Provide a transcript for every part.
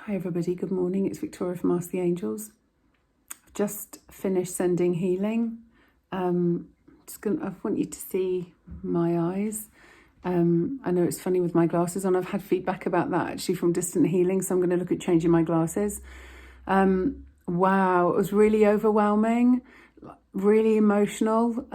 Hi everybody, good morning. It's Victoria from Ask the Angels. I've just finished sending healing. I want you to see my eyes. I know it's funny with my glasses on. I've had feedback about that actually from distant healing, so I'm going to look at changing my glasses. Wow, it was really overwhelming, really emotional.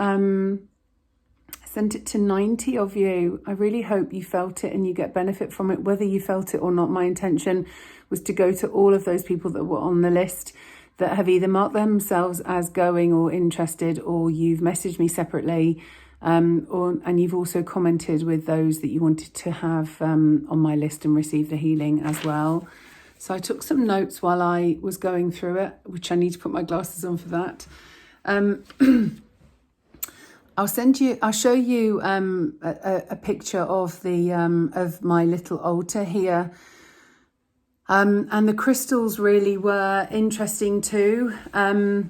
Sent it to 90 of you. I really hope you felt it and you get benefit from it, whether you felt it or not. My intention was to go to all of those people that were on the list that have either marked themselves as going or interested, or you've messaged me separately, and you've also commented with those that you wanted to have on my list and receive the healing as well. So I took some notes while I was going through it, which I need to put my glasses on for that. I'll show you a picture of of my little altar here. And the crystals really were interesting too. Right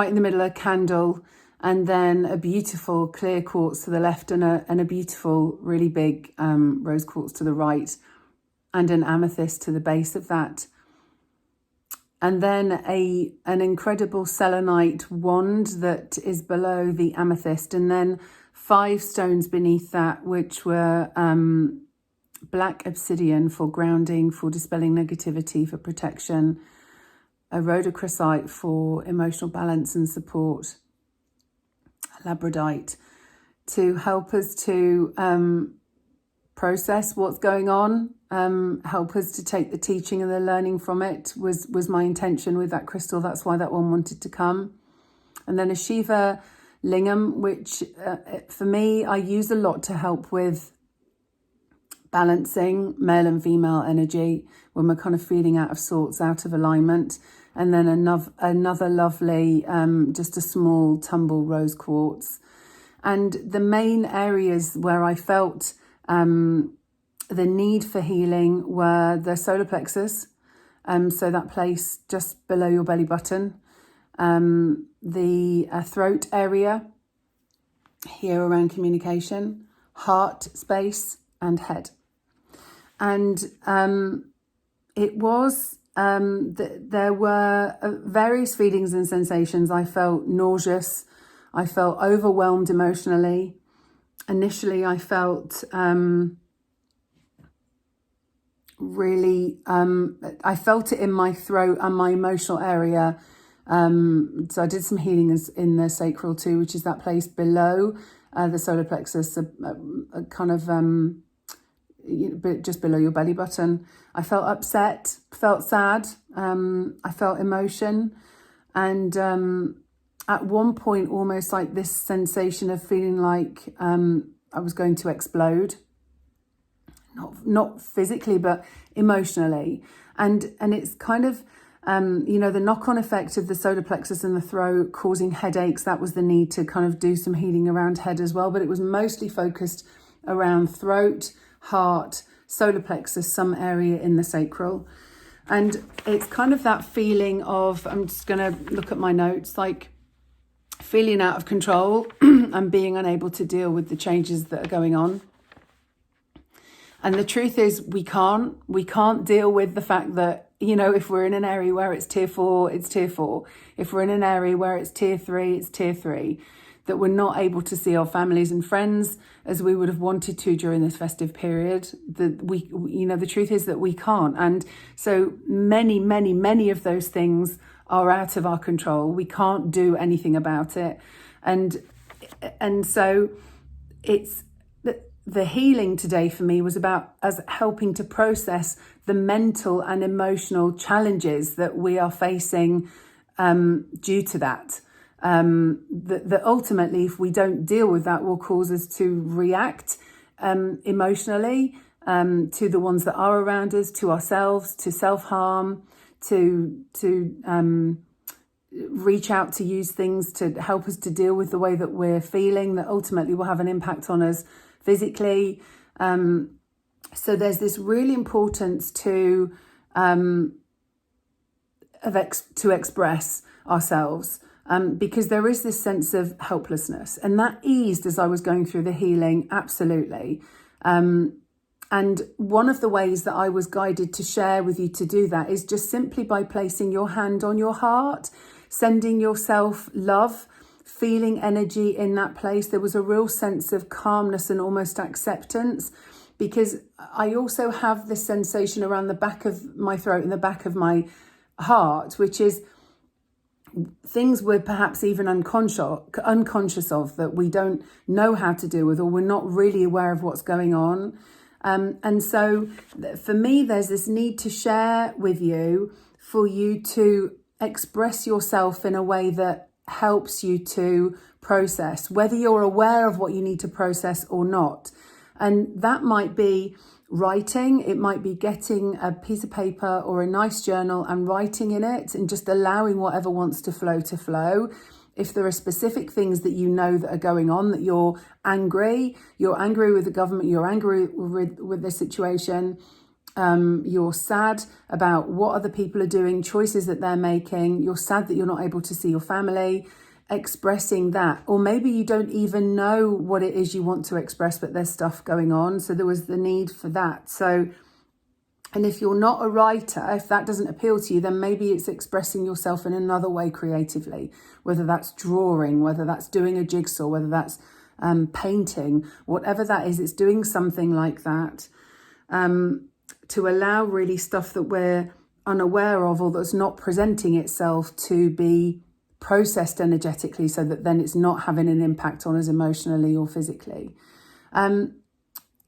in the middle, a candle, and then a beautiful clear quartz to the left, and a beautiful, really big rose quartz to the right, and an amethyst to the base of that. And then an incredible selenite wand that is below the amethyst, and then 5 stones beneath that, which were black obsidian for grounding, for dispelling negativity, for protection, a rhodochrosite for emotional balance and support, a labradorite to help us to process what's going on, help us to take the teaching and the learning from it was my intention with that crystal. That's why that one wanted to come. And then a Shiva lingam, which for me, I use a lot to help with balancing male and female energy when we're kind of feeling out of sorts, out of alignment. And then another lovely, just a small tumble rose quartz. And the main areas where I felt the need for healing were the solar plexus, so that place just below your belly button, the throat area here around communication, heart space, and head. And it was there were various feelings and sensations. I felt nauseous, I felt overwhelmed emotionally. Initially, I felt I felt it in my throat and my emotional area. So I did some healing in the sacral too, which is that place below the solar plexus, a kind of just below your belly button. I felt upset, felt sad, I felt emotion, and at one point, almost like this sensation of feeling like I was going to explode, not physically, but emotionally. And it's kind of, the knock-on effect of the solar plexus and the throat causing headaches. That was the need to kind of do some healing around head as well. But it was mostly focused around throat, heart, solar plexus, some area in the sacral. And it's kind of that feeling of, I'm just going to look at my notes, like, feeling out of control and being unable to deal with the changes that are going on. And the truth is we can't deal with the fact that, if we're in an area where it's tier 4, it's tier 4. If we're in an area where it's tier 3, it's tier 3. That we're not able to see our families and friends as we would have wanted to during this festive period. The truth is that we can't. And so many of those things are out of our control. We can't do anything about it. And so it's the healing today for me was about us helping to process the mental and emotional challenges that we are facing due to that. That ultimately, if we don't deal with that, will cause us to react emotionally to the ones that are around us, to ourselves, to self-harm, to reach out to use things to help us to deal with the way that we're feeling, that ultimately will have an impact on us physically. So there's this really importance to express ourselves, because there is this sense of helplessness, and that eased as I was going through the healing, absolutely. And one of the ways that I was guided to share with you to do that is just simply by placing your hand on your heart, sending yourself love, feeling energy in that place. There was a real sense of calmness and almost acceptance, because I also have this sensation around the back of my throat and the back of my heart, which is things we're perhaps even unconscious of, that we don't know how to deal with, or we're not really aware of what's going on. And so for me, there's this need to share with you, for you to express yourself in a way that helps you to process, whether you're aware of what you need to process or not. And that might be writing, it might be getting a piece of paper or a nice journal and writing in it and just allowing whatever wants to flow. If there are specific things that you know that are going on, that you're angry with the government, you're angry with the situation, you're sad about what other people are doing, choices that they're making, you're sad that you're not able to see your family, expressing that. Or maybe you don't even know what it is you want to express, but there's stuff going on. So there was the need for that. So, and if you're not a writer, if that doesn't appeal to you, then maybe it's expressing yourself in another way creatively, whether that's drawing, whether that's doing a jigsaw, whether that's painting, whatever that is, it's doing something like that, to allow really stuff that we're unaware of or that's not presenting itself to be processed energetically, so that then it's not having an impact on us emotionally or physically.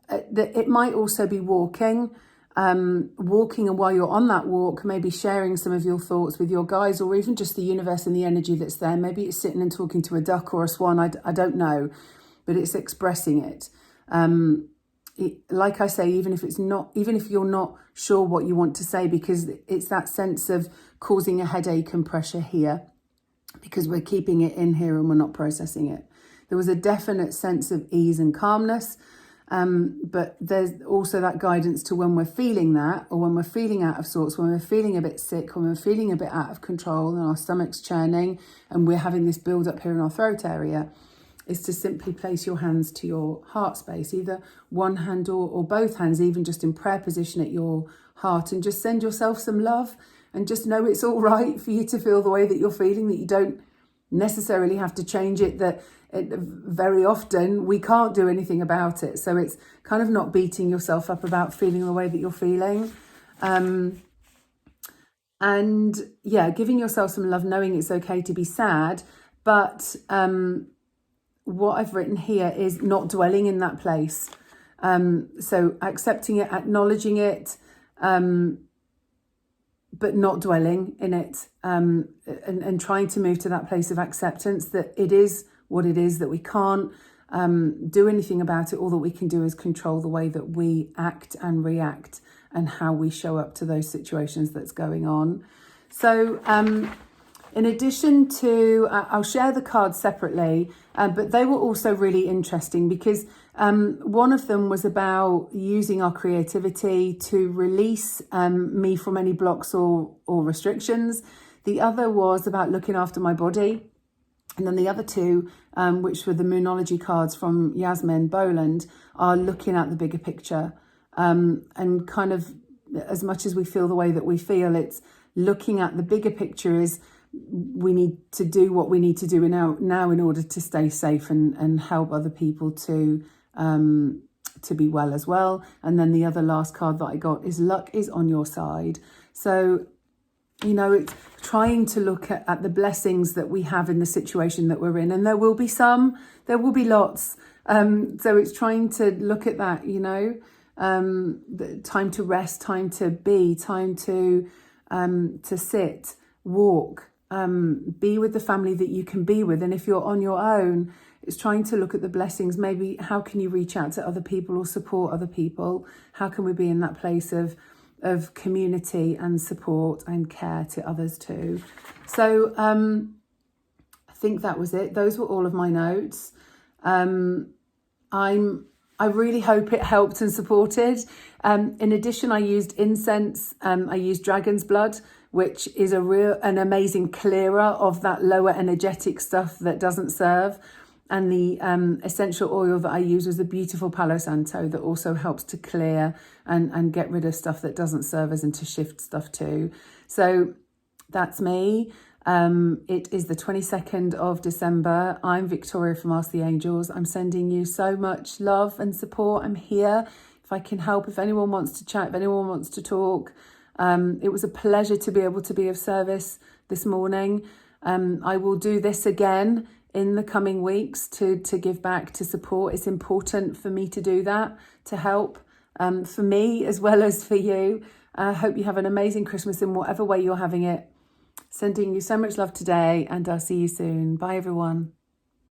It might also be walking, and while you're on that walk, maybe sharing some of your thoughts with your guides, or even just the universe and the energy that's there. Maybe it's sitting and talking to a duck or a swan, I don't know, but it's expressing it. Like I say, even if you're not sure what you want to say, because it's that sense of causing a headache and pressure here, because we're keeping it in here and we're not processing it. There was a definite sense of ease and calmness, but there's also that guidance to when we're feeling that, or when we're feeling out of sorts, when we're feeling a bit sick, when we're feeling a bit out of control and our stomach's churning and we're having this build up here in our throat area, is to simply place your hands to your heart space, either one hand or both hands, even just in prayer position at your heart, and just send yourself some love, and just know it's all right for you to feel the way that you're feeling, that you don't necessarily have to change it, that very often we can't do anything about it. So it's kind of not beating yourself up about feeling the way that you're feeling. And yeah, giving yourself some love, knowing it's okay to be sad, but what I've written here is not dwelling in that place. So accepting it, acknowledging it, but not dwelling in it, and trying to move to that place of acceptance, that it is what it is, that we can't do anything about it. All that we can do is control the way that we act and react and how we show up to those situations that's going on. So in addition to, I'll share the cards separately, but they were also really interesting, because one of them was about using our creativity to release me from any blocks or restrictions. The other was about looking after my body. And then the other two, which were the Moonology cards from Yasmin Boland, are looking at the bigger picture. And kind of, as much as we feel the way that we feel, it's looking at the bigger picture is we need to do what we need to do now in order to stay safe and help other people to be well as well. And then the other last card that I got is luck is on your side. So, you know, it's trying to look at the blessings that we have in the situation that we're in. And there will be some, there will be lots. So it's trying to look at that, you know, the time to rest, time to be, time to sit, walk, be with the family that you can be with. And if you're on your own, it's trying to look at the blessings. Maybe how can you reach out to other people or support other people? How can we be in that place of community and support and care to others too? So I think that was it. Those were all of my notes. I really hope it helped and supported. In addition, I used incense. I used dragon's blood, which is an amazing clearer of that lower energetic stuff that doesn't serve. And the essential oil that I used was the beautiful Palo Santo that also helps to clear and get rid of stuff that doesn't serve us and to shift stuff too. So that's me. It is the 22nd of December. I'm Victoria from Ask the Angels. I'm sending you so much love and support. I'm here if I can help, if anyone wants to chat, if anyone wants to talk. It was a pleasure to be able to be of service this morning. I will do this again in the coming weeks to give back, to support. It's important for me to do that, to help, for me as well as for you. I hope you have an amazing Christmas in whatever way you're having it. Sending you so much love today, and I'll see you soon. Bye, everyone.